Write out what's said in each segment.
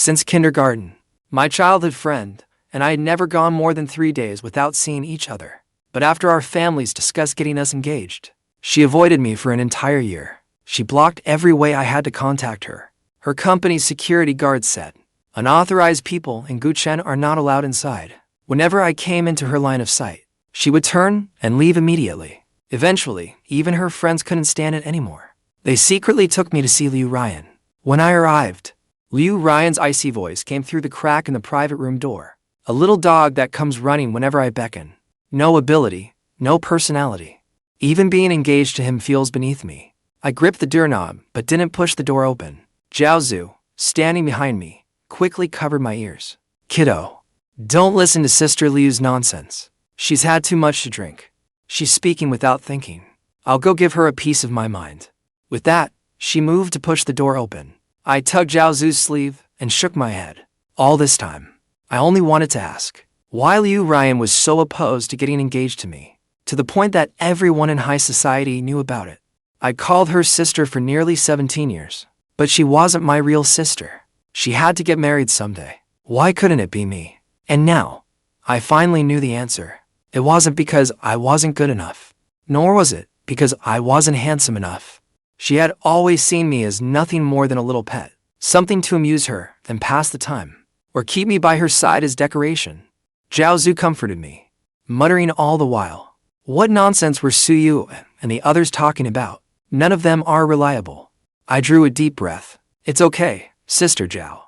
Since kindergarten. My childhood friend, and I had never gone more than 3 days without seeing each other. But after our families discussed getting us engaged, she avoided me for an entire year. She blocked every way I had to contact her. Her company's security guards said, unauthorized people in Gu Chen are not allowed inside. Whenever I came into her line of sight, she would turn and leave immediately. Eventually, even her friends couldn't stand it anymore. They secretly took me to see Liu Ruyan. When I arrived, Liu Ruyan's icy voice came through the crack in the private room door. A little dog that comes running whenever I beckon. No ability, no personality. Even being engaged to him feels beneath me. I gripped the doorknob but didn't push the door open. Zhu, standing behind me, quickly covered my ears. Kiddo, don't listen to Sister Liu's nonsense. She's had too much to drink. She's speaking without thinking. I'll go give her a piece of my mind. With that, she moved to push the door open. I tugged Zhu's sleeve and shook my head. All this time, I only wanted to ask why Liu Ruyan was so opposed to getting engaged to me, to the point that everyone in high society knew about it. I called her sister for nearly 17 years, but she wasn't my real sister. She had to get married someday. Why couldn't it be me? And now, I finally knew the answer. It wasn't because I wasn't good enough, nor was it because I wasn't handsome enough. She had always seen me as nothing more than a little pet, something to amuse her and pass the time, or keep me by her side as decoration. Zhu comforted me, muttering all the while, what nonsense were Suyu and the others talking about? None of them are reliable. I drew a deep breath. It's okay, Sister Zhao.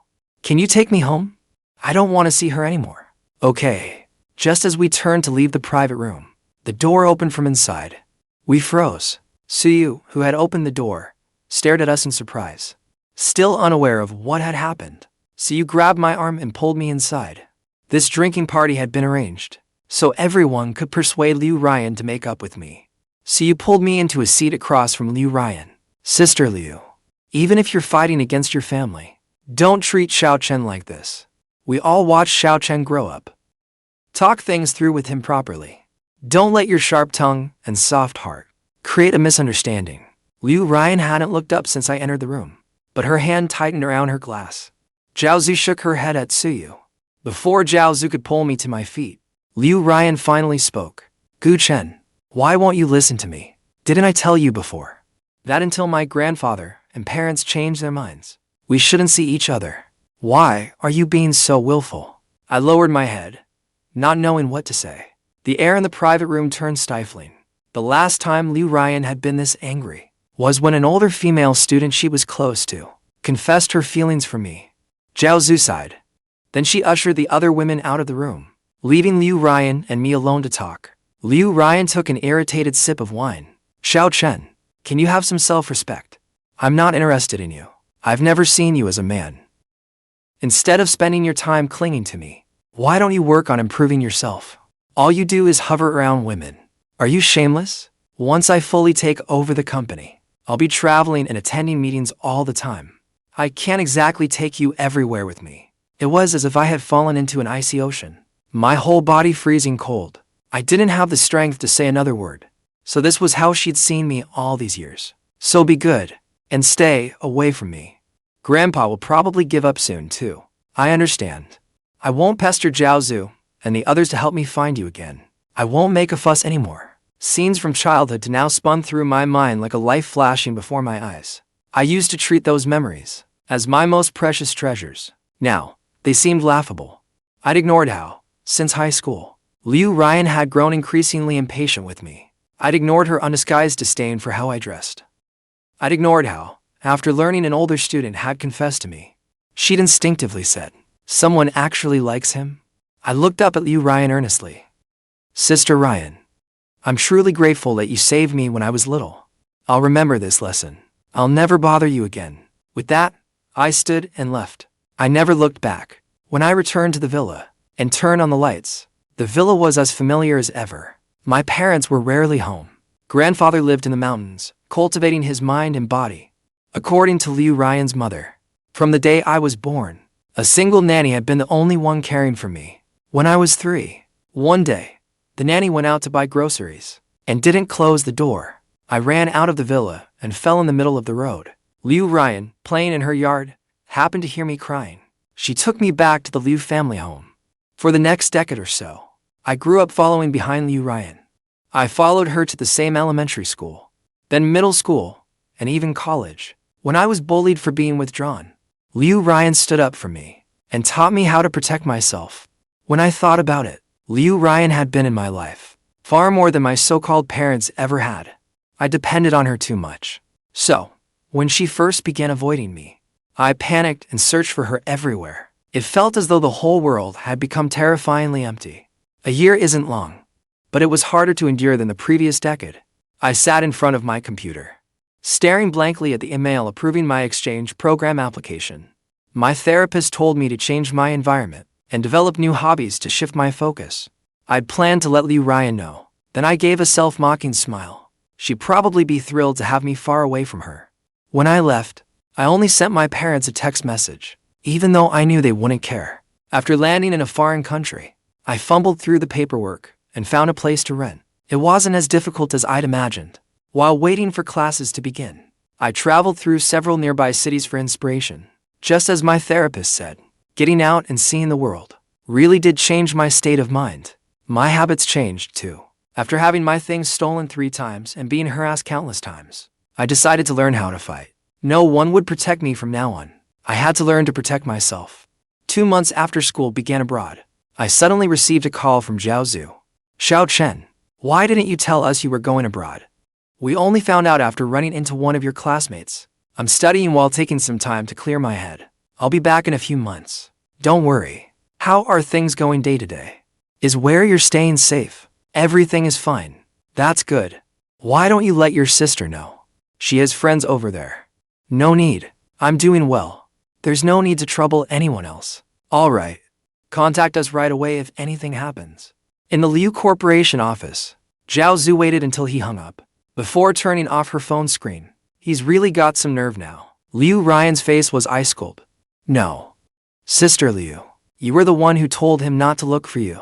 Can you take me home? I don't want to see her anymore. Okay. Just as we turned to leave the private room, the door opened from inside. We froze. Suyu, who had opened the door, stared at us in surprise. Still unaware of what had happened, Suyu grabbed my arm and pulled me inside. This drinking party had been arranged, so everyone could persuade Liu Ruyan to make up with me. Suyu pulled me into a seat across from Liu Ruyan. Sister Liu, even if you're fighting against your family, don't treat Xiao Chen like this. We all watched Xiao Chen grow up. Talk things through with him properly. Don't let your sharp tongue and soft heart create a misunderstanding. Liu Ruyan hadn't looked up since I entered the room, but her hand tightened around her glass. Zhu shook her head at Suyu. Before Zhu could pull me to my feet, Liu Ruyan finally spoke. Gu Chen, why won't you listen to me? Didn't I tell you before that until my grandfather and parents change their minds, we shouldn't see each other? Why are you being so willful? I lowered my head, not knowing what to say. The air in the private room turned stifling. The last time Liu Ruyan had been this angry was when an older female student she was close to confessed her feelings for me. Zhu sighed. Then she ushered the other women out of the room, leaving Liu Ruyan and me alone to talk. Liu Ruyan took an irritated sip of wine. Xiao Chen, can you have some self-respect? I'm not interested in you. I've never seen you as a man. Instead of spending your time clinging to me, why don't you work on improving yourself? All you do is hover around women. Are you shameless? Once I fully take over the company, I'll be traveling and attending meetings all the time. I can't exactly take you everywhere with me. It was as if I had fallen into an icy ocean, my whole body freezing cold. I didn't have the strength to say another word. So this was how she'd seen me all these years. So be good, and stay away from me. Grandpa will probably give up soon too. I understand. I won't pester Zhu and the others to help me find you again. I won't make a fuss anymore. Scenes from childhood to now spun through my mind like a light flashing before my eyes. I used to treat those memories as my most precious treasures. Now, they seemed laughable. I'd ignored how, since high school, Liu Ruyan had grown increasingly impatient with me. I'd ignored her undisguised disdain for how I dressed. I'd ignored how, after learning an older student had confessed to me, she'd instinctively said, someone actually likes him? I looked up at Liu Ruyan earnestly. Sister Ruyan, I'm truly grateful that you saved me when I was little. I'll remember this lesson. I'll never bother you again. With that, I stood and left. I never looked back. When I returned to the villa and turned on the lights, the villa was as familiar as ever. My parents were rarely home. Grandfather lived in the mountains, cultivating his mind and body. According to Liu Ruyan's mother, from the day I was born, a single nanny had been the only one caring for me. When I was 3, one day, the nanny went out to buy groceries and didn't close the door. I ran out of the villa and fell in the middle of the road. Liu Ruyan, playing in her yard, happened to hear me crying. She took me back to the Liu family home. For the next decade or so, I grew up following behind Liu Ruyan. I followed her to the same elementary school, then middle school, and even college. When I was bullied for being withdrawn, Liu Ruyan stood up for me and taught me how to protect myself. When I thought about it, Liu Ruyan had been in my life far more than my so-called parents ever had. I depended on her too much. So, when she first began avoiding me, I panicked and searched for her everywhere. It felt as though the whole world had become terrifyingly empty. A year isn't long, but it was harder to endure than the previous decade. I sat in front of my computer, staring blankly at the email approving my exchange program application. My therapist told me to change my environment and develop new hobbies to shift my focus. I'd planned to let Liu Ruyan know. Then I gave a self-mocking smile. She'd probably be thrilled to have me far away from her. When I left, I only sent my parents a text message, even though I knew they wouldn't care. After landing in a foreign country, I fumbled through the paperwork and found a place to rent. It wasn't as difficult as I'd imagined. While waiting for classes to begin, I traveled through several nearby cities for inspiration. Just as my therapist said, getting out and seeing the world really did change my state of mind. My habits changed too. After having my things stolen 3 times and being harassed countless times, I decided to learn how to fight. No one would protect me from now on. I had to learn to protect myself. 2 months after school began abroad, I suddenly received a call from Gu Chen. Why didn't you tell us you were going abroad? We only found out after running into one of your classmates. I'm studying while taking some time to clear my head. I'll be back in a few months. Don't worry. How are things going day to day? Is where you're staying safe? Everything is fine. That's good. Why don't you let your sister know? She has friends over there. No need. I'm doing well. There's no need to trouble anyone else. All right. Contact us right away if anything happens. In the Liu Corporation office, Gu waited until he hung up before turning off her phone screen. He's really got some nerve now. Liu Ruyan's face was ice cold. No. Sister Liu, you were the one who told him not to look for you.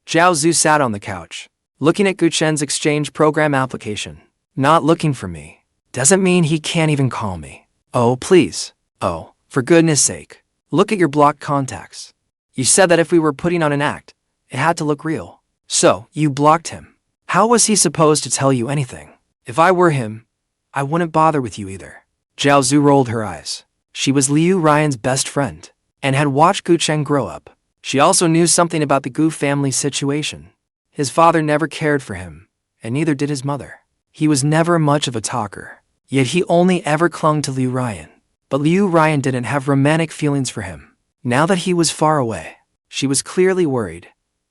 Gu sat on the couch, looking at Gu Chen's exchange program application. Not looking for me doesn't mean he can't even call me. Oh, please. Oh, for goodness sake. Look at your blocked contacts. You said that if we were putting on an act, it had to look real. So, you blocked him. How was he supposed to tell you anything? If I were him, I wouldn't bother with you either. Gu rolled her eyes. She was Liu Ruyan's best friend and had watched Gu Chen grow up. She also knew something about the Gu family situation. His father never cared for him, and neither did his mother. He was never much of a talker, yet he only ever clung to Liu Ruyan. But Liu Ruyan didn't have romantic feelings for him. Now that he was far away, she was clearly worried,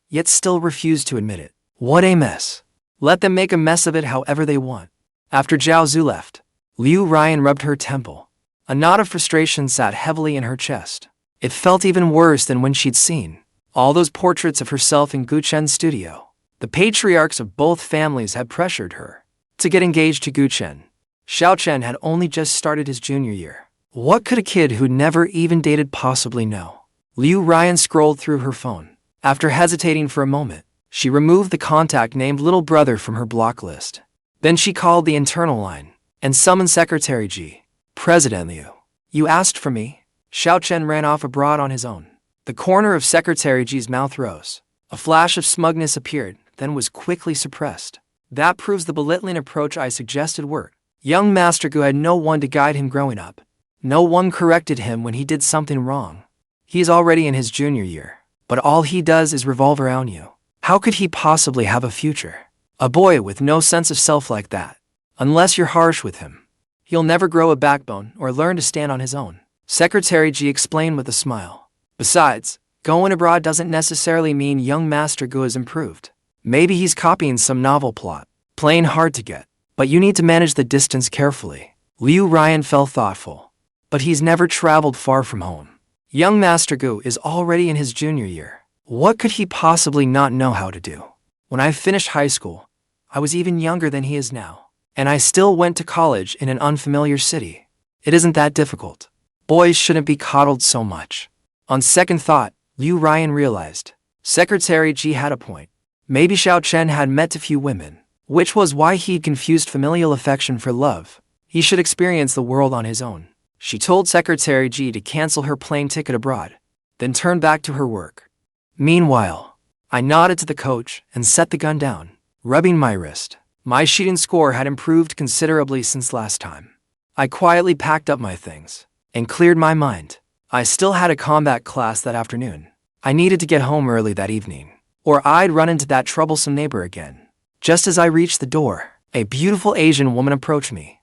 yet still refused to admit it. What a mess. Let them make a mess of it however they want. After Gu left, Liu Ruyan rubbed her temple. A knot of frustration sat heavily in her chest. It felt even worse than when she'd seen all those portraits of herself in Gu Chen's studio. The patriarchs of both families had pressured her to get engaged to Gu Chen. Xiao Chen had only just started his junior year. What could a kid who'd never even dated possibly know? Liu Ruyan scrolled through her phone. After hesitating for a moment, she removed the contact named Little Brother from her block list. Then she called the internal line and summoned Secretary G. President Liu. You asked for me? Xiao Chen ran off abroad on his own. The corner of Secretary G's mouth rose. A flash of smugness appeared, then was quickly suppressed. That proves the belittling approach I suggested worked. Young Master Gu had no one to guide him growing up. No one corrected him when he did something wrong. He's already in his junior year, but all he does is revolve around you. How could he possibly have a future? A boy with no sense of self like that. Unless you're harsh with him, he'll never grow a backbone or learn to stand on his own. Secretary G explained with a smile. Besides, going abroad doesn't necessarily mean young Master Gu has improved. Maybe he's copying some novel plot. Plain hard to get. But you need to manage the distance carefully. Liu Ruyan felt thoughtful. But he's never traveled far from home. Young Master Gu is already in his junior year. What could he possibly not know how to do? When I finished high school, I was even younger than he is now. And I still went to college in an unfamiliar city. It isn't that difficult. Boys shouldn't be coddled so much. On second thought, Liu Ruyan realized Secretary G had a point. Maybe Xiao Chen had met a few women, which was why he'd confused familial affection for love. He should experience the world on his own. She told Secretary G to cancel her plane ticket abroad. then turned back to her work. Meanwhile, I nodded to the coach and set the gun down, rubbing my wrist. My shooting score had improved considerably since last time. I quietly packed up my things and cleared my mind. I still had a combat class that afternoon. I needed to get home early that evening, or I'd run into that troublesome neighbor again. Just as I reached the door, a beautiful Asian woman approached me.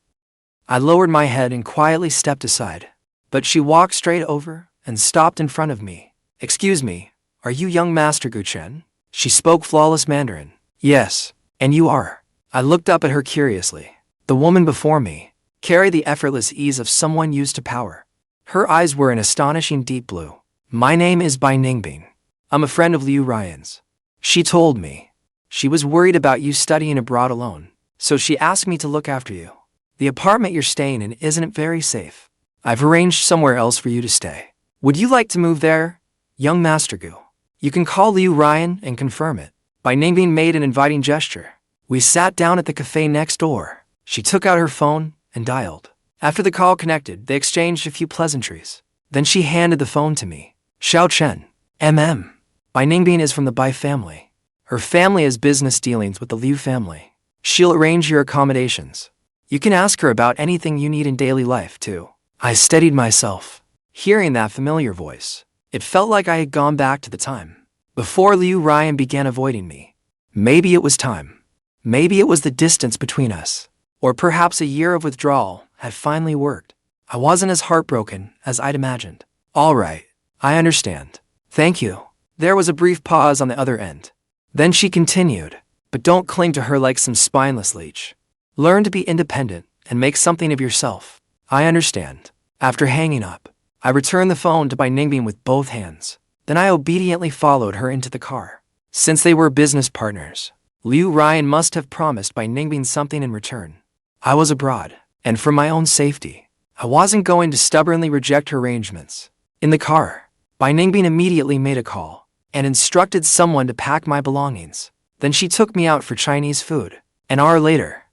I lowered my head and quietly stepped aside, but she walked straight over and stopped in front of me. "Excuse me, are you young Master Gu Chen?" She spoke flawless Mandarin. "Yes, and you are." I looked up at her curiously. The woman before me carried the effortless ease of someone used to power. Her eyes were an astonishing deep blue. "My name is Ningbing. I'm a friend of Liu Ruyan's," she told me. "She was worried about you studying abroad alone, so she asked me to look after you. The apartment you're staying in isn't very safe. I've arranged somewhere else for you to stay. Would you like to move there, young Master Gu? You can call Liu Ruyan and confirm it." Ningbing made an inviting gesture. We sat down at the cafe next door. She took out her phone and dialed. After the call connected, they exchanged a few pleasantries. Then she handed the phone to me. "Xiao Chen, MM. Ningbing is from the Bai family. Her family has business dealings with the Liu family. She'll arrange your accommodations. You can ask her about anything you need in daily life, too." I steadied myself. Hearing that familiar voice, it felt like I had gone back to the time before Liu Ruyan began avoiding me. Maybe it was time. Maybe it was the distance between us. Or perhaps a year of withdrawal had finally worked. I wasn't as heartbroken as I'd imagined. "All right, I understand. Thank you." There was a brief pause on the other end. Then she continued, "But don't cling to her like some spineless leech. Learn to be independent and make something of yourself." "I understand." After hanging up, I returned the phone to Ningbing with both hands. Then I obediently followed her into the car. Since they were business partners, Liu Ruyan must have promised Ningbing something in return. I was abroad, and for my own safety, I wasn't going to stubbornly reject her arrangements. In the car, Ningbing immediately made a call and instructed someone to pack my belongings. Then she took me out for Chinese food. An hour later,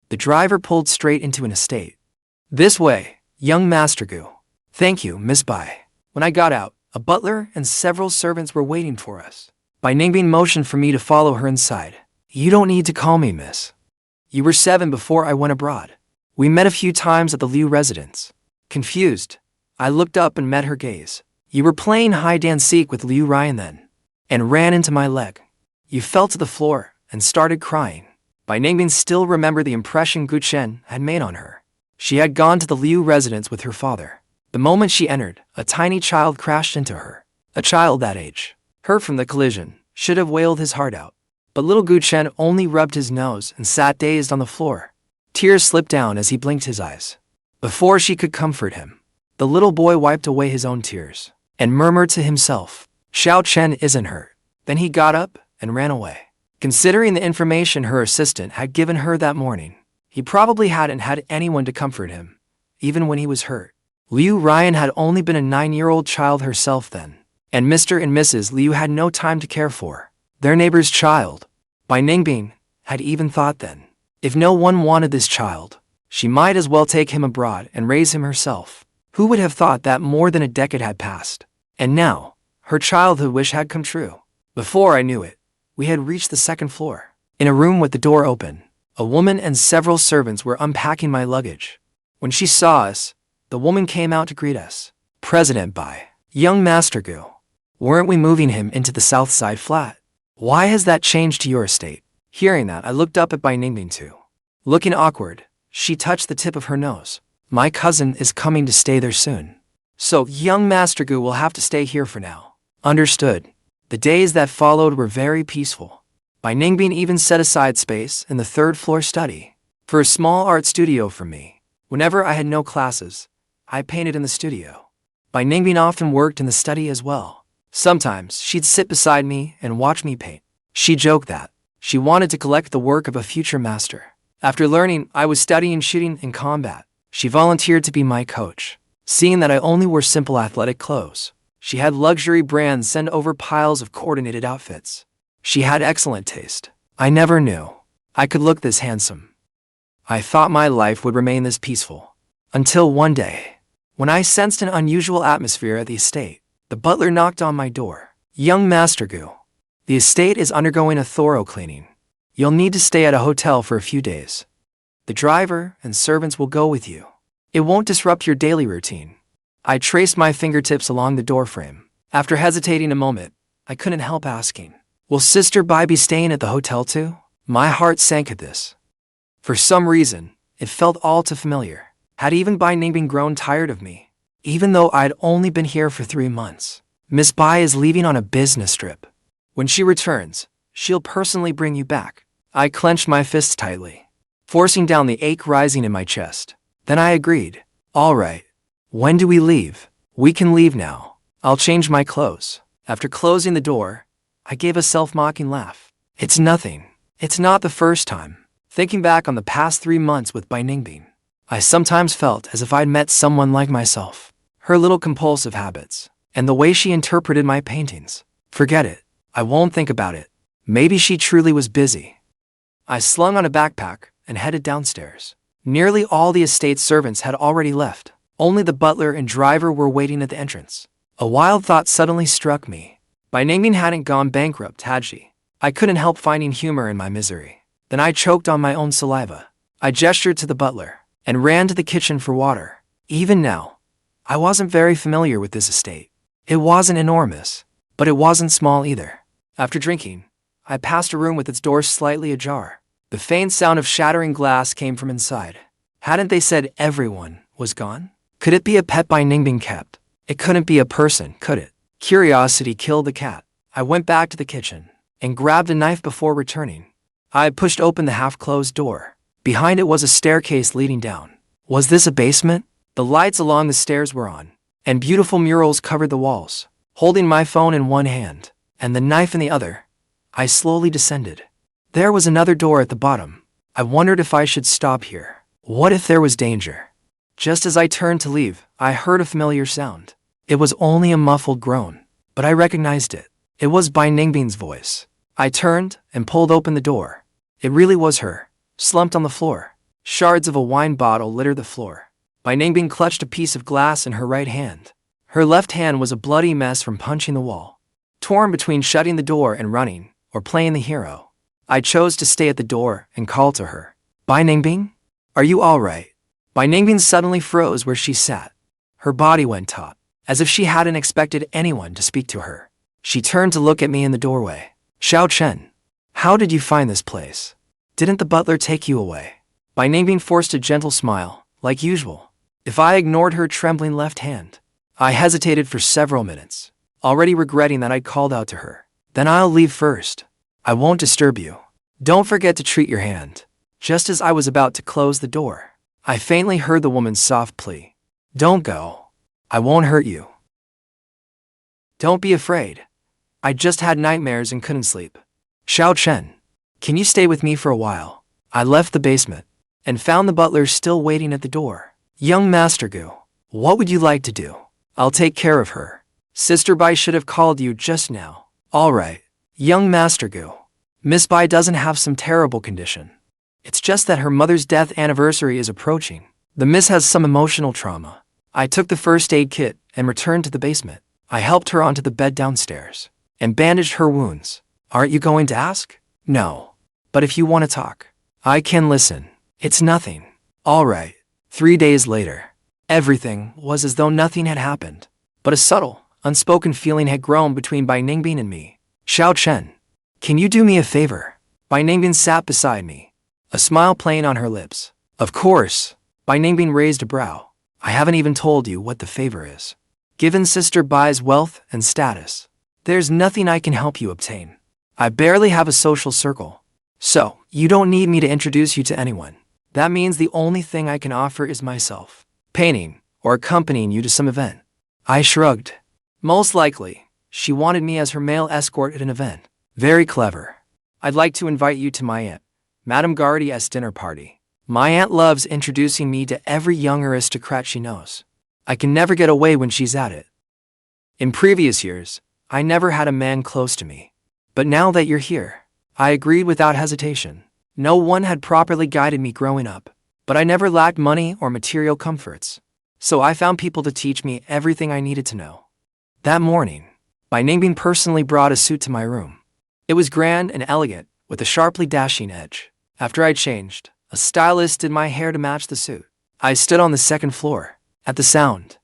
the driver pulled straight into an estate. "This way, young Master Gu." "Thank you, Miss Bai." When I got out, a butler and several servants were waiting for us. Ningbing motioned for me to follow her inside. "You don't need to call me Miss. You were 7 before I went abroad. We met a few times at the Liu residence." Confused, I looked up and met her gaze. "You were playing hide-and-seek with Liu Ruyan then, and ran into my leg. You fell to the floor and started crying." Ningbing still remembered the impression Gu Chen had made on her. She had gone to the Liu residence with her father. The moment she entered, a tiny child crashed into her. A child that age, hurt from the collision, should have wailed his heart out. But little Gu Chen only rubbed his nose and sat dazed on the floor. Tears slipped down as he blinked his eyes. Before she could comfort him, the little boy wiped away his own tears and murmured to himself, "Xiao Chen isn't hurt." Then he got up and ran away. Considering the information her assistant had given her that morning, he probably hadn't had anyone to comfort him, even when he was hurt. Liu Ruyan had only been a 9-year-old child herself then, and Mr. and Mrs. Liu had no time to care for their neighbor's child. Ningbing had even thought then, if no one wanted this child, she might as well take him abroad and raise him herself. Who would have thought that more than a decade had passed? And now, her childhood wish had come true. Before I knew it, we had reached the 2nd floor. In a room with the door open, a woman and several servants were unpacking my luggage. When she saw us, the woman came out to greet us. "President Bai, young Master Gu, weren't we moving him into the south side flat? Why has that changed to your estate?" Hearing that, I looked up at Ningbing too. Looking awkward, she touched the tip of her nose. "My cousin is coming to stay there soon. So young Master Gu will have to stay here for now." Understood. The days that followed were very peaceful. Ningbing even set aside space in the 3rd floor study for a small art studio for me. Whenever I had no classes, I painted in the studio. Ningbing often worked in the study as well. Sometimes she'd sit beside me and watch me paint. She joked that she wanted to collect the work of a future master. After learning I was studying shooting and combat, she volunteered to be my coach. Seeing that I only wore simple athletic clothes, she had luxury brands send over piles of coordinated outfits. She had excellent taste. I never knew I could look this handsome. I thought my life would remain this peaceful. Until one day, when I sensed an unusual atmosphere at the estate. The butler knocked on my door. Young Master Gu, the estate is undergoing a thorough cleaning. You'll need to stay at a hotel for a few days. The driver and servants will go with you. It won't disrupt your daily routine. I traced my fingertips along the doorframe. After hesitating a moment, I couldn't help asking, will Sister Bai be staying at the hotel too? My heart sank at this. For some reason, it felt all too familiar. Had even Bai Ningbing grown tired of me? Even though I'd only been here for 3 months. Miss Bai is leaving on a business trip. When she returns, she'll personally bring you back. I clenched my fists tightly, forcing down the ache rising in my chest. Then I agreed. All right. When do we leave? We can leave now. I'll change my clothes. After closing the door, I gave a self-mocking laugh. It's nothing. It's not the first time. Thinking back on the past 3 months with Bai Ningbing, I sometimes felt as if I'd met someone like myself. Her little compulsive habits, and the way she interpreted my paintings. Forget it. I won't think about it. Maybe she truly was busy. I slung on a backpack and headed downstairs. Nearly all the estate's servants had already left. Only the butler and driver were waiting at the entrance. A wild thought suddenly struck me. Bai Ningbing hadn't gone bankrupt, had she? I couldn't help finding humor in my misery. Then I choked on my own saliva. I gestured to the butler and ran to the kitchen for water. Even now, I wasn't very familiar with this estate. It wasn't enormous, but it wasn't small either. After drinking, I passed a room with its door slightly ajar. The faint sound of shattering glass came from inside. Hadn't they said everyone was gone? Could it be a pet Bai Ningbing kept? It couldn't be a person, could it? Curiosity killed the cat. I went back to the kitchen and grabbed a knife before returning. I pushed open the half-closed door. Behind it was a staircase leading down. Was this a basement? The lights along the stairs were on, and beautiful murals covered the walls. Holding my phone in one hand and the knife in the other, I slowly descended. There was another door at the bottom. I wondered if I should stop here. What if there was danger? Just as I turned to leave, I heard a familiar sound. It was only a muffled groan, but I recognized it. It was Bai Ningbing's voice. I turned and pulled open the door. It really was her, slumped on the floor. Shards of a wine bottle littered the floor. Bai Ningbing clutched a piece of glass in her right hand. Her left hand was a bloody mess from punching the wall. Torn between shutting the door and running, or playing the hero, I chose to stay at the door and call to her. Bai Ningbing? Are you all right? Bai Ningbing suddenly froze where she sat. Her body went taut, as if she hadn't expected anyone to speak to her. She turned to look at me in the doorway. Gu Chen, how did you find this place? Didn't the butler take you away? Bai Ningbing forced a gentle smile, like usual. If I ignored her trembling left hand, I hesitated for several minutes, already regretting that I'd called out to her. Then I'll leave first. I won't disturb you. Don't forget to treat your hand. Just as I was about to close the door, I faintly heard the woman's soft plea. Don't go. I won't hurt you. Don't be afraid. I just had nightmares and couldn't sleep. Gu Chen, can you stay with me for a while? I left the basement and found the butler still waiting at the door. Young Master Gu, what would you like to do? I'll take care of her. Sister Bai should have called you just now. All right. Young Master Gu, Miss Bai doesn't have some terrible condition. It's just that her mother's death anniversary is approaching. The miss has some emotional trauma. I took the first aid kit and returned to the basement. I helped her onto the bed downstairs and bandaged her wounds. Aren't you going to ask? No. But if you want to talk, I can listen. It's nothing. All right. 3 days later, everything was as though nothing had happened. But a subtle, unspoken feeling had grown between Bai Ningbing and me. Gu Chen, can you do me a favor? Bai Ningbing sat beside me, a smile playing on her lips. Of course. Bai Ningbing raised a brow. I haven't even told you what the favor is. Given Sister Bai's wealth and status, there's nothing I can help you obtain. I barely have a social circle. So, you don't need me to introduce you to anyone. That means the only thing I can offer is myself. Painting, or accompanying you to some event. I shrugged. Most likely, she wanted me as her male escort at an event. Very clever. I'd like to invite you to my aunt, Madame Gardi's dinner party. My aunt loves introducing me to every young aristocrat she knows. I can never get away when she's at it. In previous years, I never had a man close to me. But now that you're here, I agreed without hesitation. No one had properly guided me growing up, but I never lacked money or material comforts. So I found people to teach me everything I needed to know. That morning, Bai Ningbing personally brought a suit to my room. It was grand and elegant, with a sharply dashing edge. After I changed, a stylist did my hair to match the suit. I stood on the second floor. At the sound,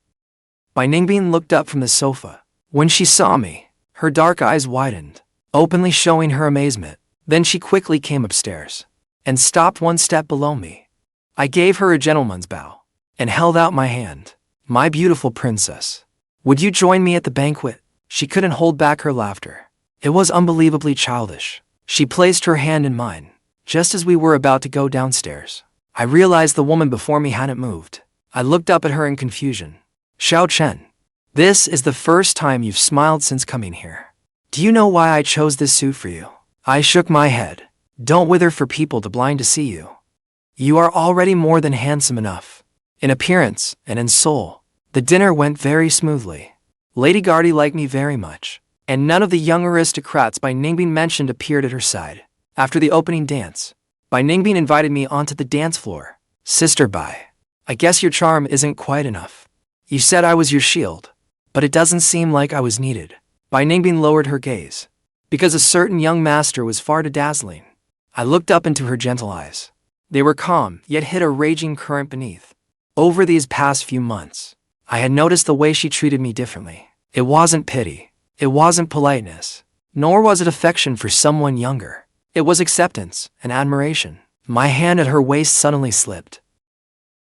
Bai Ningbing looked up from the sofa. When she saw me, her dark eyes widened, openly showing her amazement. Then she quickly came upstairs and stopped one step below me. I gave her a gentleman's bow and held out my hand. My beautiful princess, would you join me at the banquet? She couldn't hold back her laughter. It was unbelievably childish. She placed her hand in mine. Just as we were about to go downstairs, I realized the woman before me hadn't moved. I looked up at her in confusion. Gu Chen, this is the first time you've smiled since coming here. Do you know why I chose this suit for you? I shook my head. Don't wither for people to blind to see you. You are already more than handsome enough. In appearance and in soul. The dinner went very smoothly. Lady Gardy liked me very much, and none of the young aristocrats Bai Ningbing mentioned appeared at her side. After the opening dance, Bai Ningbing invited me onto the dance floor. Sister Bai, I guess your charm isn't quite enough. You said I was your shield, but it doesn't seem like I was needed. Bai Ningbing lowered her gaze, because a certain young master was far too dazzling. I looked up into her gentle eyes. They were calm, yet hid a raging current beneath. Over these past few months, I had noticed the way she treated me differently. It wasn't pity. It wasn't politeness. Nor was it affection for someone younger. It was acceptance and admiration. My hand at her waist suddenly slipped.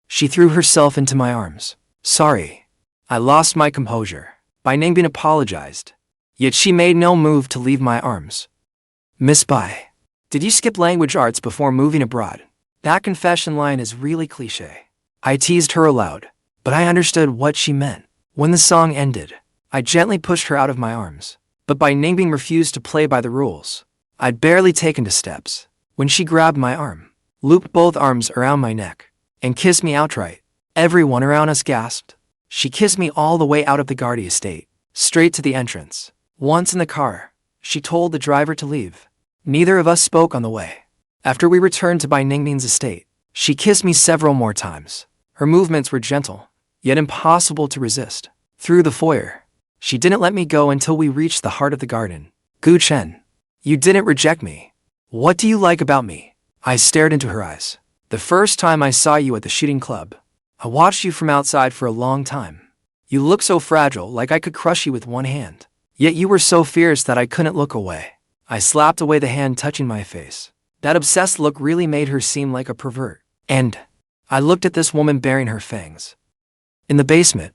She threw herself into my arms. Sorry. I lost my composure. Bai Ningbing apologized. Yet she made no move to leave my arms. Miss Bai, did you skip language arts before moving abroad? That confession line is really cliché. I teased her aloud, but I understood what she meant. When the song ended, I gently pushed her out of my arms. But Bai Ningbing refused to play by the rules. I'd barely taken 2 steps when she grabbed my arm, looped both arms around my neck, and kissed me outright. Everyone around us gasped. She kissed me all the way out of the Gardy estate, straight to the entrance. Once in the car, she told the driver to leave. Neither of us spoke on the way. After we returned to Bai Ningbing's estate, she kissed me several more times. Her movements were gentle, yet impossible to resist. Through the foyer, she didn't let me go until we reached the heart of the garden. Gu Chen, you didn't reject me. What do you like about me? I stared into her eyes. The first time I saw you at the shooting club, I watched you from outside for a long time. You looked so fragile, like I could crush you with one hand. Yet you were so fierce that I couldn't look away. I slapped away the hand touching my face. That obsessed look really made her seem like a pervert. And I looked at this woman baring her fangs. In the basement,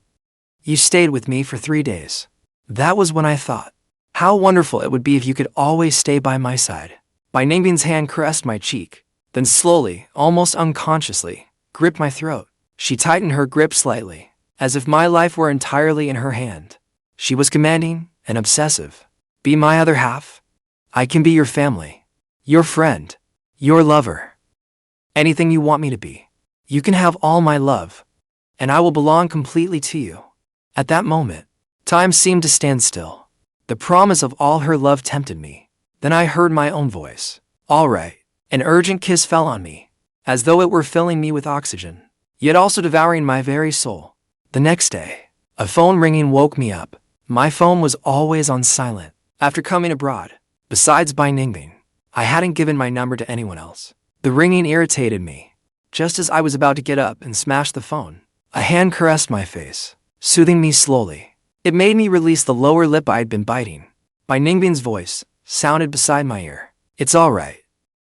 you stayed with me for 3 days. That was when I thought, how wonderful it would be if you could always stay by my side. Bai Ningbing's hand caressed my cheek, then slowly, almost unconsciously, gripped my throat. She tightened her grip slightly, as if my life were entirely in her hand. She was commanding and obsessive. Be my other half. I can be your family, your friend, your lover. Anything you want me to be. You can have all my love, and I will belong completely to you. At that moment, time seemed to stand still. The promise of all her love tempted me. Then I heard my own voice. All right. An urgent kiss fell on me, as though it were filling me with oxygen, yet also devouring my very soul. The next day, a phone ringing woke me up. My phone was always on silent. After coming abroad, besides Bai Ningbing, I hadn't given my number to anyone else. The ringing irritated me. Just as I was about to get up and smash the phone, a hand caressed my face, soothing me slowly. It made me release the lower lip I had been biting. Bai Ningbing's voice sounded beside my ear. It's all right.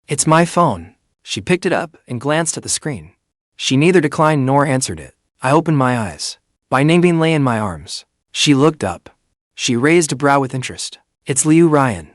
It's my phone. She picked it up and glanced at the screen. She neither declined nor answered it. I opened my eyes. Bai Ningbing lay in my arms. She looked up. She raised a brow with interest. It's Liu Ruyan.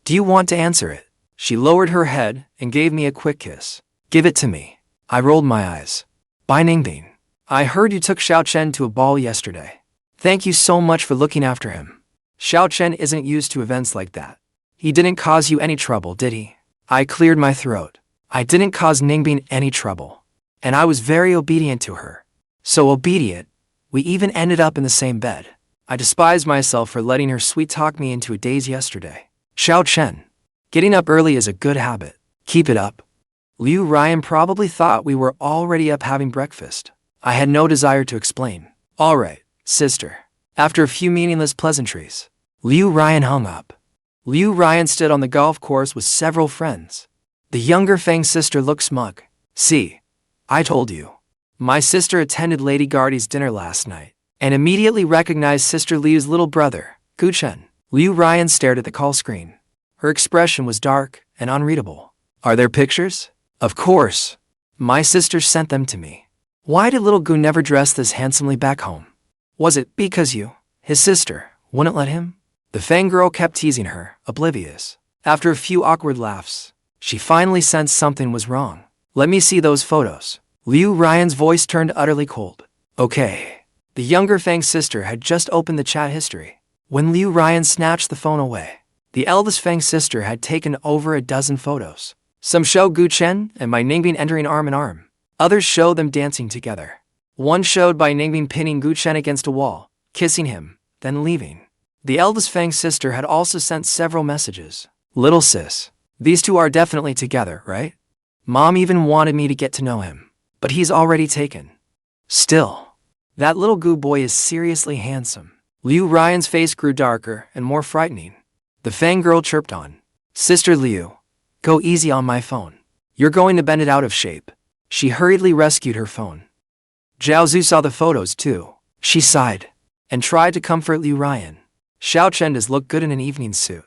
Do you want to answer it? She lowered her head and gave me a quick kiss. Give it to me. I rolled my eyes. Bai Ningbing, I heard you took Gu Chen to a ball yesterday. Thank you so much for looking after him. Gu Chen isn't used to events like that. He didn't cause you any trouble, did he? I cleared my throat. I didn't cause Ningbing any trouble. And I was very obedient to her. So obedient, we even ended up in the same bed. I despised myself for letting her sweet-talk me into a daze yesterday. Gu Chen, getting up early is a good habit. Keep it up. Liu Ruyan probably thought we were already up having breakfast. I had no desire to explain. All right, sister. After a few meaningless pleasantries, Liu Ruyan hung up. Liu Ruyan stood on the golf course with several friends. The younger Fang's sister looked smug. See, I told you. My sister attended Lady Guardy's dinner last night and immediately recognized Sister Liu's little brother, Gu Chen. Liu Ruyan stared at the call screen. Her expression was dark and unreadable. Are there pictures? Of course. My sister sent them to me. Why did little Gu never dress this handsomely back home? Was it because you, his sister, wouldn't let him? The Fang girl kept teasing her, oblivious. After a few awkward laughs, she finally sensed something was wrong. Let me see those photos. Liu Ruyan's voice turned utterly cold. Okay. The younger Fang's sister had just opened the chat history when Liu Ruyan snatched the phone away. The eldest Fang's sister had taken over a dozen photos. Some show Gu Chen and Bai Ningbing entering arm in arm. Others showed them dancing together. One showed Bai Ningbing pinning Gu Chen against a wall, kissing him, then leaving. The eldest Fang's sister had also sent several messages. Little sis, these two are definitely together, right? Mom even wanted me to get to know him, but he's already taken. Still, that little Gu boy is seriously handsome. Liu Ruyan's face grew darker and more frightening. The Fang girl chirped on. Sister Liu, go easy on my phone. You're going to bend it out of shape. She hurriedly rescued her phone. Zhao Zhu saw the photos too. She sighed and tried to comfort Liu Ruyan. Xiao Chen does look good in an evening suit.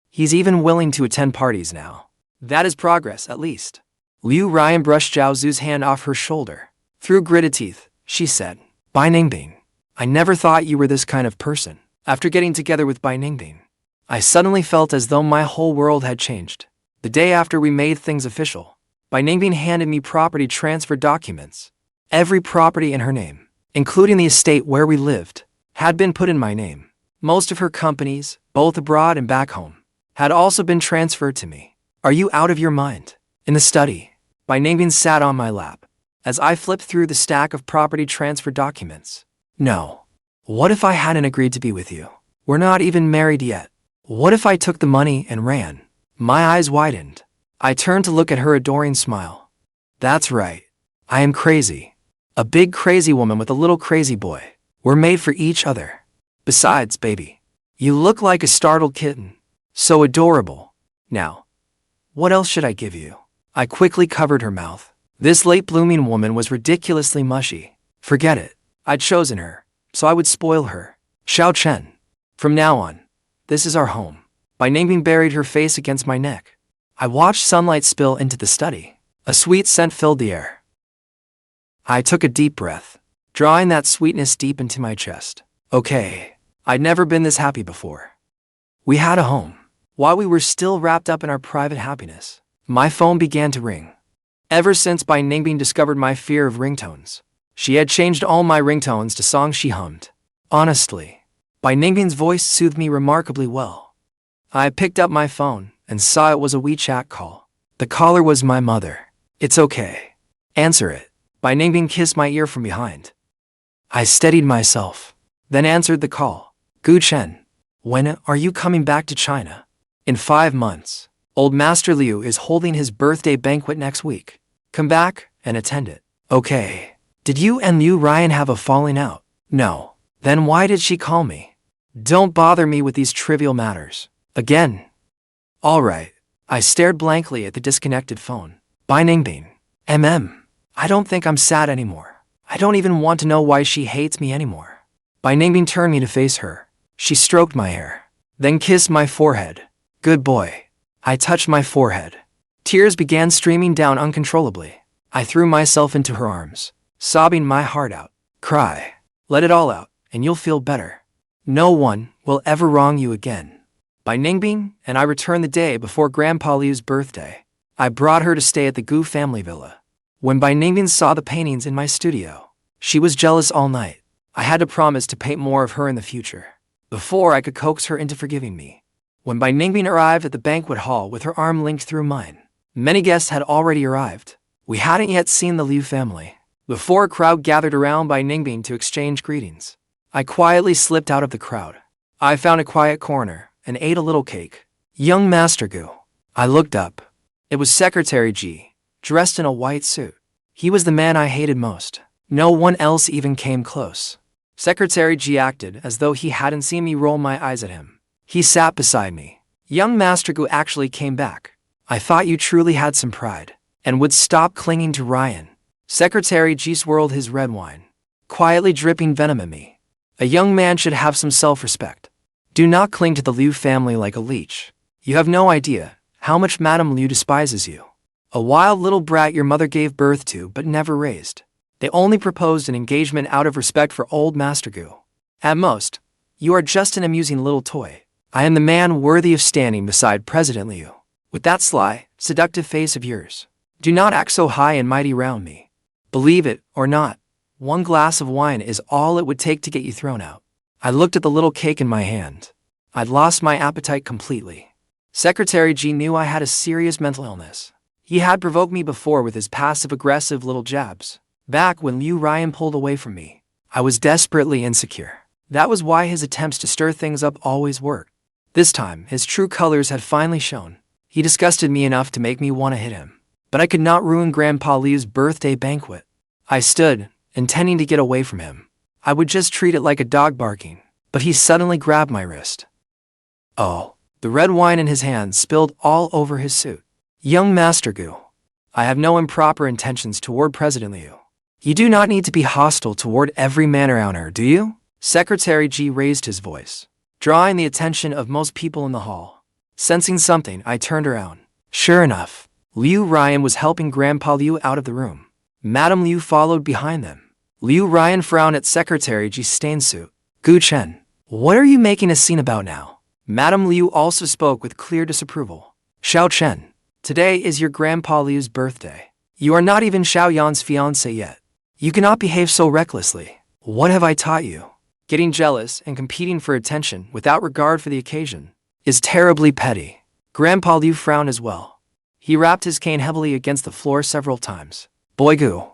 He's even willing to attend parties now. That is progress, at least. Liu Ruyan brushed Zhao Zhu's hand off her shoulder. Through gritted teeth, she said, Bai Ningbing, I never thought you were this kind of person. After getting together with Bai Ningbing, I suddenly felt as though my whole world had changed. The day after we made things official, Bai Ningbing handed me property transfer documents. Every property in her name, including the estate where we lived, had been put in my name. Most of her companies, both abroad and back home, had also been transferred to me. Are you out of your mind? In the study, Bai Ningbing sat on my lap as I flipped through the stack of property transfer documents. No. What if I hadn't agreed to be with you? We're not even married yet. What if I took the money and ran? My eyes widened. I turned to look at her adoring smile. That's right. I am crazy. A big crazy woman with a little crazy boy. We're made for each other. Besides, baby, you look like a startled kitten. So adorable. Now, what else should I give you? I quickly covered her mouth. This late-blooming woman was ridiculously mushy. Forget it. I'd chosen her, so I would spoil her. Xiao Chen. From now on, this is our home. Bai Ningbing buried her face against my neck. I watched sunlight spill into the study. A sweet scent filled the air. I took a deep breath, drawing that sweetness deep into my chest. Okay, I'd never been this happy before. We had a home. While we were still wrapped up in our private happiness, my phone began to ring. Ever since Bai Ningbing discovered my fear of ringtones, she had changed all my ringtones to songs she hummed. Honestly, Bai Ningbing's voice soothed me remarkably well. I picked up my phone and saw it was a WeChat call. The caller was my mother. It's okay. Answer it. Bai Ningbing kissed my ear from behind. I steadied myself, then answered the call. Gu Chen, when are you coming back to China? In 5 months. Old Master Liu is holding his birthday banquet next week. Come back and attend it. Okay. Did you and Liu Ruyan have a falling out? No. Then why did she call me? Don't bother me with these trivial matters. Again. All right. I stared blankly at the disconnected phone. Bai Ningbing. I don't think I'm sad anymore. I don't even want to know why she hates me anymore. Bai Ningbing turned me to face her. She stroked my hair, then kissed my forehead. Good boy. I touched my forehead. Tears began streaming down uncontrollably. I threw myself into her arms, sobbing my heart out. Cry. Let it all out, and you'll feel better. No one will ever wrong you again. Bai Ningbing and I returned the day before Grandpa Liu's birthday. I brought her to stay at the Gu family villa. When Bai Ningbing saw the paintings in my studio, she was jealous all night. I had to promise to paint more of her in the future, before I could coax her into forgiving me. When Bai Ningbing arrived at the banquet hall with her arm linked through mine, many guests had already arrived. We hadn't yet seen the Liu family. Before a crowd gathered around Bai Ningbing to exchange greetings, I quietly slipped out of the crowd. I found a quiet corner and ate a little cake. Young Master Gu. I looked up. It was Secretary Ji, dressed in a white suit. He was the man I hated most. No one else even came close. Secretary G acted as though he hadn't seen me roll my eyes at him. He sat beside me. Young Master Gu actually came back. I thought you truly had some pride and would stop clinging to Ruyan. Secretary G swirled his red wine, quietly dripping venom at me. A young man should have some self-respect. Do not cling to the Liu family like a leech. You have no idea how much Madame Liu despises you. A wild little brat your mother gave birth to but never raised. They only proposed an engagement out of respect for old Master Gu. At most, you are just an amusing little toy. I am the man worthy of standing beside President Liu. With that sly, seductive face of yours, do not act so high and mighty round me. Believe it or not, one glass of wine is all it would take to get you thrown out. I looked at the little cake in my hand. I'd lost my appetite completely. Secretary G knew I had a serious mental illness. He had provoked me before with his passive-aggressive little jabs. Back when Liu Ruyan pulled away from me, I was desperately insecure. That was why his attempts to stir things up always worked. This time, his true colors had finally shown. He disgusted me enough to make me want to hit him. But I could not ruin Grandpa Liu's birthday banquet. I stood, intending to get away from him. I would just treat it like a dog barking, but he suddenly grabbed my wrist. Oh, the red wine in his hand spilled all over his suit. Young Master Gu, I have no improper intentions toward President Liu. You do not need to be hostile toward every manor owner, do you? Secretary G raised his voice, drawing the attention of most people in the hall. Sensing something, I turned around. Sure enough, Liu Ruyan was helping Grandpa Liu out of the room. Madame Liu followed behind them. Liu Ruyan frowned at Secretary G's stained suit. Gu Chen, what are you making a scene about now? Madame Liu also spoke with clear disapproval. Xiao Chen, today is your Grandpa Liu's birthday. You are not even Xiao Yan's fiancé yet. You cannot behave so recklessly. What have I taught you? Getting jealous and competing for attention without regard for the occasion is terribly petty. Grandpa Liu frowned as well. He rapped his cane heavily against the floor several times. Boy Gu,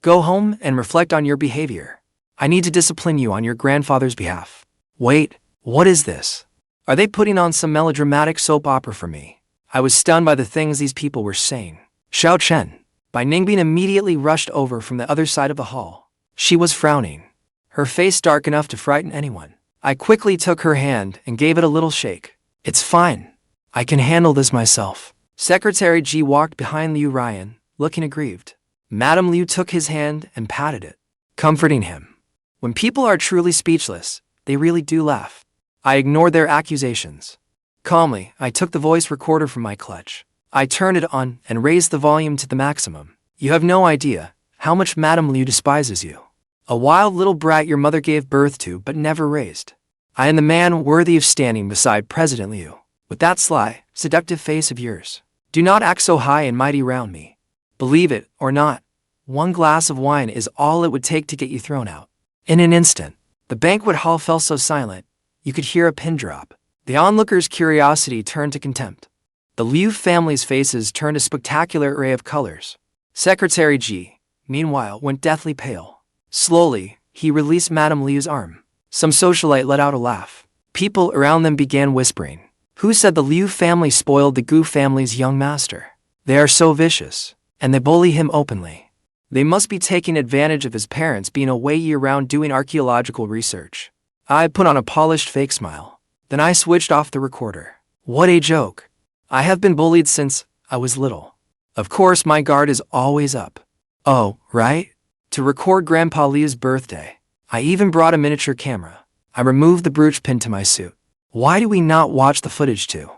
go home and reflect on your behavior. I need to discipline you on your grandfather's behalf. Wait, what is this? Are they putting on some melodramatic soap opera for me? I was stunned by the things these people were saying. Xiao Chen, by Ningbing immediately rushed over from the other side of the hall. She was frowning, her face dark enough to frighten anyone. I quickly took her hand and gave it a little shake. It's fine. I can handle this myself. Secretary G walked behind Liu Ruyan, looking aggrieved. Madame Liu took his hand and patted it, comforting him. When people are truly speechless, they really do laugh. I ignored their accusations. Calmly, I took the voice recorder from my clutch. I turned it on and raised the volume to the maximum. You have no idea how much Madame Liu despises you. A wild little brat your mother gave birth to but never raised. I am the man worthy of standing beside President Liu. With that sly, seductive face of yours, do not act so high and mighty round me. Believe it or not, one glass of wine is all it would take to get you thrown out. In an instant, the banquet hall fell so silent, you could hear a pin drop. The onlookers' curiosity turned to contempt. The Liu family's faces turned a spectacular array of colors. Secretary G, meanwhile, went deathly pale. Slowly, he released Madame Liu's arm. Some socialite let out a laugh. People around them began whispering. Who said the Liu family spoiled the Gu family's young master? They are so vicious, and they bully him openly. They must be taking advantage of his parents being away year-round doing archaeological research. I put on a polished fake smile. Then I switched off the recorder. What a joke. I have been bullied since I was little. Of course my guard is always up. Oh, right? To record Grandpa Liu's birthday, I even brought a miniature camera. I removed the brooch pinned to my suit. Why do we not watch the footage too?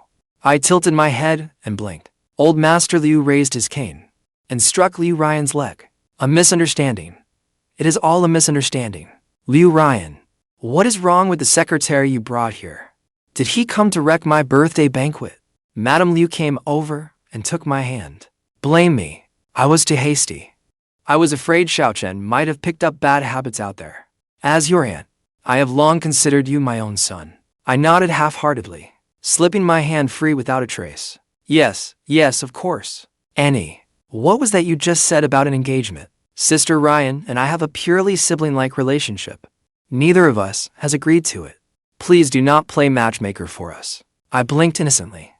I tilted my head and blinked. Old Master Liu raised his cane and struck Liu Ruyan's leg. A misunderstanding. It is all a misunderstanding. Liu Ruyan, what is wrong with the secretary you brought here? Did he come to wreck my birthday banquet? Madame Liu came over and took my hand. Blame me. I was too hasty. I was afraid Xiao Chen might have picked up bad habits out there. As your aunt, I have long considered you my own son. I nodded half-heartedly, slipping my hand free without a trace. Yes, of course. Annie, what was that you just said about an engagement? Sister Ruyan and I have a purely sibling-like relationship. Neither of us has agreed to it. Please do not play matchmaker for us. I blinked innocently,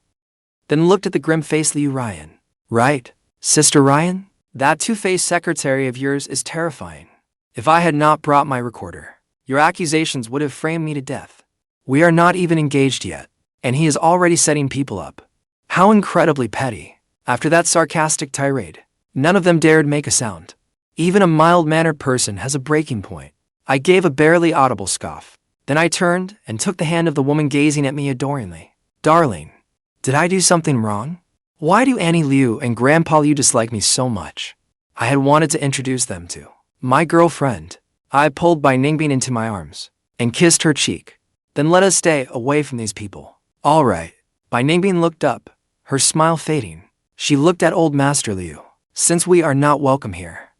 then looked at the grim-faced Liu Ruyan. Right, Sister Ruyan? That two-faced secretary of yours is terrifying. If I had not brought my recorder, Your accusations would have framed me to death. We are not even engaged yet, and he is already setting people up. How incredibly petty. After that sarcastic tirade, none of them dared make a sound. Even a mild-mannered person has a breaking point. I gave a barely audible scoff. Then I turned and took the hand of the woman gazing at me adoringly. Darling, did I do something wrong? Why do Annie Liu and Grandpa Liu dislike me so much? I had wanted to introduce them to my girlfriend. I pulled Bai Ningbing into my arms and kissed her cheek. Then let us stay away from these people. All right. Bai Ningbing looked up, her smile fading. She looked at old Master Liu. Since we are not welcome here,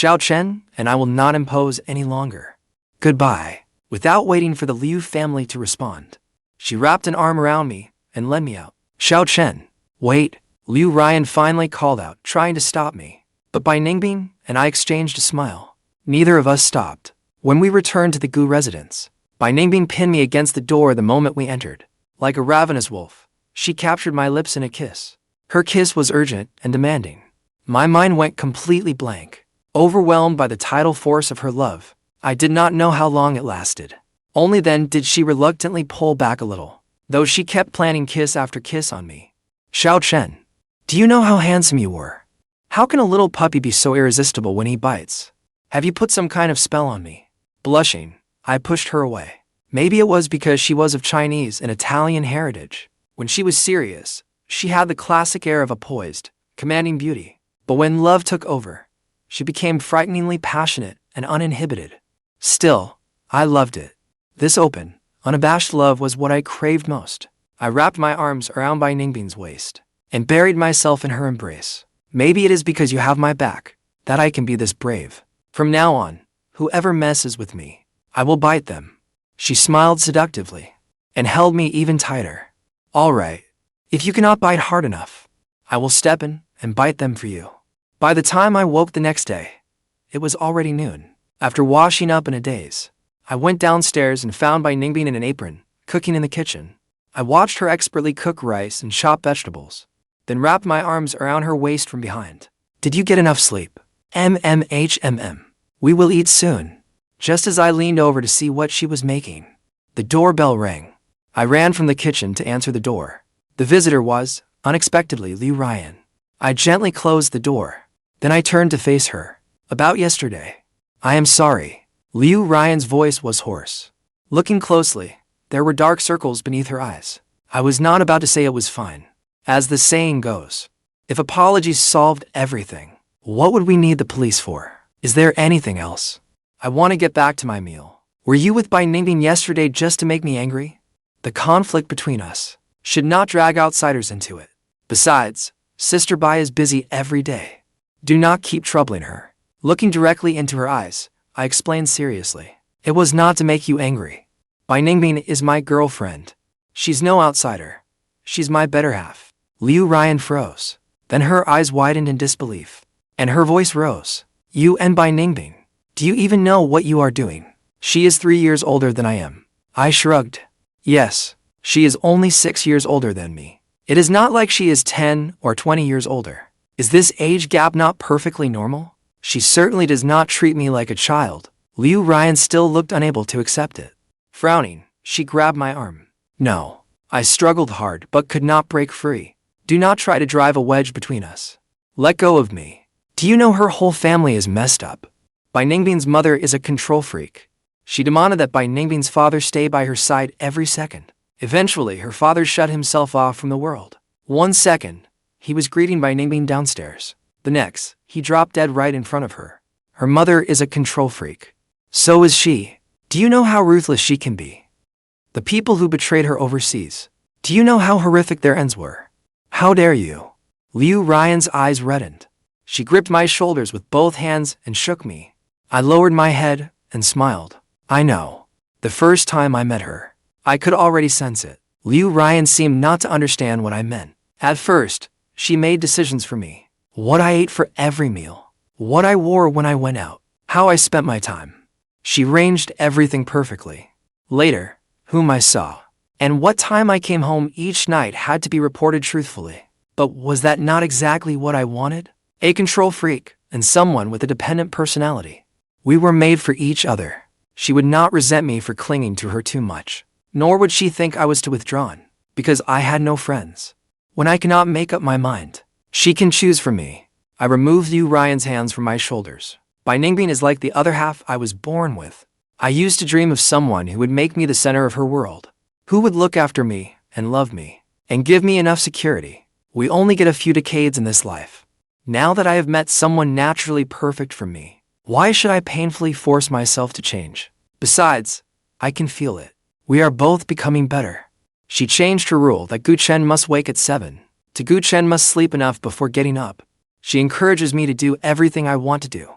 Gu Chen and I will not impose any longer. Goodbye. Without waiting for the Liu family to respond, she wrapped an arm around me and led me out. Gu Chen, wait, Liu Ruyan finally called out, trying to stop me. But Bai Ningbing and I exchanged a smile. Neither of us stopped. When we returned to the Gu residence, Bai Ningbing pinned me against the door the moment we entered. Like a ravenous wolf, she captured my lips in a kiss. Her kiss was urgent and demanding. My mind went completely blank. Overwhelmed by the tidal force of her love, I did not know how long it lasted. Only then did she reluctantly pull back a little, though she kept planning kiss after kiss on me. Gu Chen, do you know how handsome you were? How can a little puppy be so irresistible when he bites? Have you put some kind of spell on me? Blushing, I pushed her away. Maybe it was because she was of Chinese and Italian heritage. When she was serious, she had the classic air of a poised, commanding beauty. But when love took over, she became frighteningly passionate and uninhibited. Still, I loved it. This open, unabashed love was what I craved most. I wrapped my arms around Bai Ningbing's waist and buried myself in her embrace. Maybe it is because you have my back that I can be this brave. From now on, whoever messes with me, I will bite them. She smiled seductively and held me even tighter. All right, if you cannot bite hard enough, I will step in and bite them for you. By the time I woke the next day, it was already noon. After washing up in a daze, I went downstairs and found Bai Ningbing in an apron, cooking in the kitchen. I watched her expertly cook rice and chop vegetables, then wrapped my arms around her waist from behind. Did you get enough sleep? We will eat soon. Just as I leaned over to see what she was making, the doorbell rang. I ran from the kitchen to answer the door. The visitor was, unexpectedly, Liu Ruyan. I gently closed the door. Then I turned to face her. About yesterday. I am sorry. Liu Ruyan's voice was hoarse. Looking closely, there were dark circles beneath her eyes. I was not about to say it was fine. As the saying goes, if apologies solved everything, what would we need the police for? Is there anything else? I want to get back to my meal. Were you with Bai Ningbing yesterday just to make me angry? The conflict between us should not drag outsiders into it. Besides, Sister Bai is busy every day. Do not keep troubling her. Looking directly into her eyes, I explained seriously. It was not to make you angry. Bai Ningbing is my girlfriend. She's no outsider. She's my better half. Liu Ruyan froze. Then her eyes widened in disbelief, and her voice rose. You and Bai Ningbing, do you even know what you are doing? She is 3 years older than I am. I shrugged. Yes, she is only 6 years older than me. It is not like she is 10 or 20 years older. Is this age gap not perfectly normal? She certainly does not treat me like a child. Liu Ruyan still looked unable to accept it. Frowning, she grabbed my arm. No. I struggled hard but could not break free. Do not try to drive a wedge between us. Let go of me. Do you know her whole family is messed up? Bai Ningbing's mother is a control freak. She demanded that Bai Ningbing's father stay by her side every second. Eventually, her father shut himself off from the world. 1 second, he was greeting Bai Ningbing downstairs. The next, he dropped dead right in front of her. Her mother is a control freak. So is she. Do you know how ruthless she can be? The people who betrayed her overseas. Do you know how horrific their ends were? How dare you? Liu Ruyan's eyes reddened. She gripped my shoulders with both hands and shook me. I lowered my head and smiled. I know. The first time I met her, I could already sense it. Liu Ruyan seemed not to understand what I meant. At first, she made decisions for me. What I ate for every meal. What I wore when I went out. How I spent my time. She arranged everything perfectly. Later, whom I saw, and what time I came home each night had to be reported truthfully. But was that not exactly what I wanted? A control freak and someone with a dependent personality. We were made for each other. She would not resent me for clinging to her too much, nor would she think I was too withdrawn, because I had no friends. When I cannot make up my mind, she can choose for me. I removed Liu Ruyan's hands from my shoulders. Ningbing is like the other half I was born with. I used to dream of someone who would make me the center of her world, who would look after me and love me, and give me enough security. We only get a few decades in this life. Now that I have met someone naturally perfect for me, why should I painfully force myself to change? Besides, I can feel it. We are both becoming better. She changed her rule that Gu Chen must wake at 7. To Gu Chen must sleep enough before getting up. She encourages me to do everything I want to do,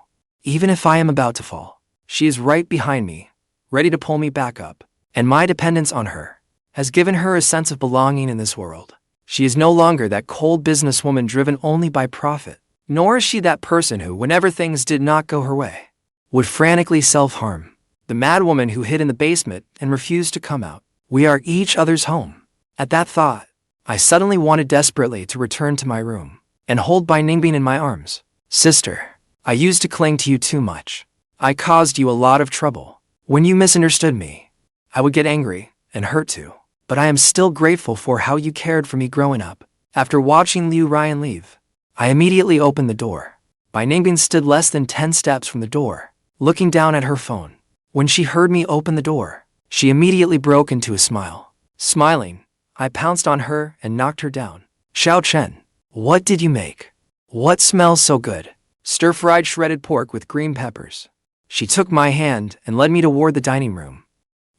even if I am about to fall. She is right behind me, ready to pull me back up, and my dependence on her has given her a sense of belonging in this world. She is no longer that cold businesswoman driven only by profit, nor is she that person who, whenever things did not go her way, would frantically self-harm. The mad woman who hid in the basement and refused to come out. We are each other's home. At that thought, I suddenly wanted desperately to return to my room and hold Ningbing in my arms. Sister, I used to cling to you too much. I caused you a lot of trouble. When you misunderstood me, I would get angry and hurt too. But I am still grateful for how you cared for me growing up. After watching Liu Ruyan leave, I immediately opened the door. Ningbing stood less than 10 steps from the door, looking down at her phone. When she heard me open the door, she immediately broke into a smile. Smiling, I pounced on her and knocked her down. Xiao Chen, what did you make? What smells so good? Stir-fried shredded pork with green peppers. She took my hand and led me toward the dining room.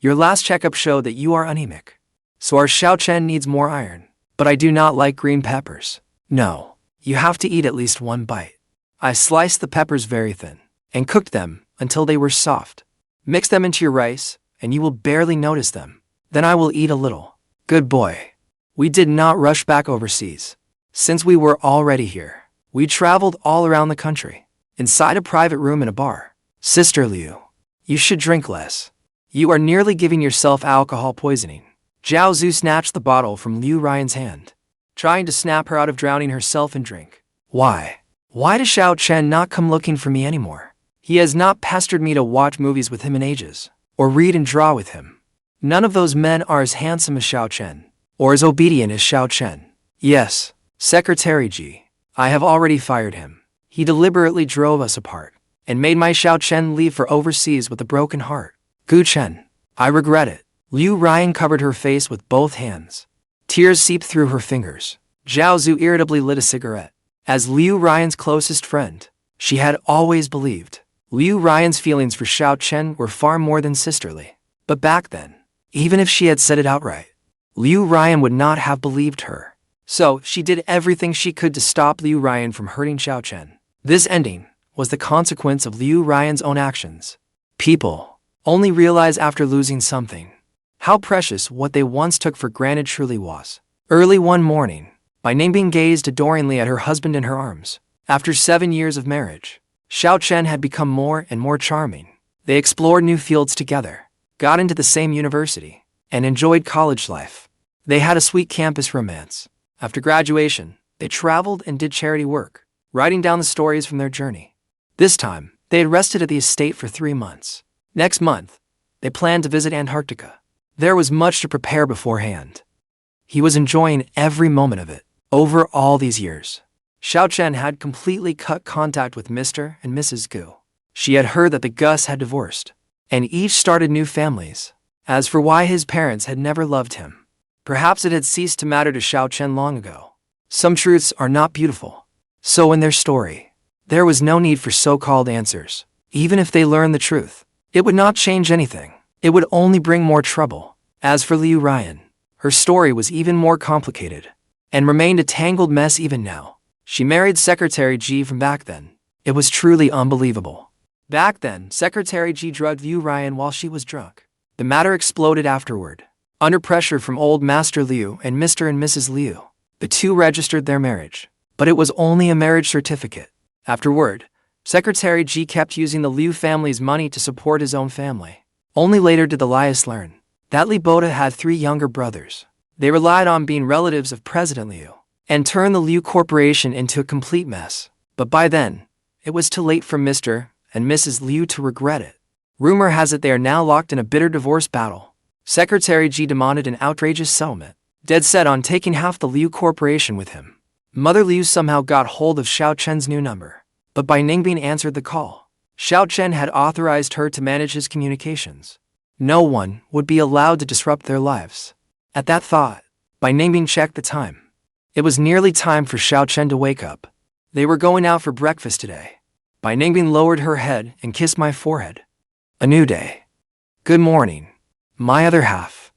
Your last checkup showed that you are anemic, so our Xiao Chen needs more iron. But I do not like green peppers. No, you have to eat at least one bite. I sliced the peppers very thin and cooked them until they were soft. Mix them into your rice, and you will barely notice them. Then I will eat a little. Good boy. We did not rush back overseas. Since we were already here, we traveled all around the country, inside a private room in a bar. Sister Liu, you should drink less. You are nearly giving yourself alcohol poisoning. Zhao Zhu snatched the bottle from Liu Ruyan's hand, trying to snap her out of drowning herself in drink. Why? Why does Xiao Chen not come looking for me anymore? He has not pestered me to watch movies with him in ages, or read and draw with him. None of those men are as handsome as Xiao Chen, or as obedient as Xiao Chen. Yes, Secretary Ji, I have already fired him. He deliberately drove us apart, and made my Xiao Chen leave for overseas with a broken heart. Gu Chen, I regret it. Liu Ruyan covered her face with both hands. Tears seeped through her fingers. Zhao Zhu irritably lit a cigarette. As Liu Ruyan's closest friend, she had always believed Liu Ruyan's feelings for Xiao Chen were far more than sisterly. But back then, even if she had said it outright, Liu Ruyan would not have believed her. So she did everything she could to stop Liu Ruyan from hurting Xiao Chen. This ending was the consequence of Liu Ruyan's own actions. People only realize after losing something how precious what they once took for granted truly was. Early one morning, Ningbing gazed adoringly at her husband in her arms. After 7 years of marriage, Xiao Chen had become more and more charming. They explored new fields together, got into the same university, and enjoyed college life. They had a sweet campus romance. After graduation, they traveled and did charity work, writing down the stories from their journey. This time, they had rested at the estate for 3 months. Next month, they planned to visit Antarctica. There was much to prepare beforehand. He was enjoying every moment of it. Over all these years, Xiao Chen had completely cut contact with Mr. and Mrs. Gu. She had heard that the Gus had divorced, and each started new families. As for why his parents had never loved him, perhaps it had ceased to matter to Xiao Chen long ago. Some truths are not beautiful. So in their story, there was no need for so-called answers. Even if they learned the truth, it would not change anything. It would only bring more trouble. As for Liu Ruyan, her story was even more complicated, and remained a tangled mess even now. She married Secretary Ji from back then. It was truly unbelievable. Back then, Secretary Ji drugged Liu Ruyan while she was drunk. The matter exploded afterward. Under pressure from old Master Liu and Mr. and Mrs. Liu, the two registered their marriage. But it was only a marriage certificate. Afterward, Secretary Ji kept using the Liu family's money to support his own family. Only later did the Lias learn that Li Boda had 3 younger brothers. They relied on being relatives of President Liu, and turned the Liu Corporation into a complete mess. But by then, it was too late for Mr. and Mrs. Liu to regret it. Rumor has it they are now locked in a bitter divorce battle. Secretary Ji demanded an outrageous settlement, dead set on taking half the Liu Corporation with him. Mother Liu somehow got hold of Xiao Chen's new number, but Bai Ningbing answered the call. Xiao Chen had authorized her to manage his communications. No one would be allowed to disrupt their lives. At that thought, Bai Ningbing checked the time. It was nearly time for Xiao Chen to wake up. They were going out for breakfast today. Bai Ningbing lowered her head and kissed my forehead. A new day. Good morning, my other half.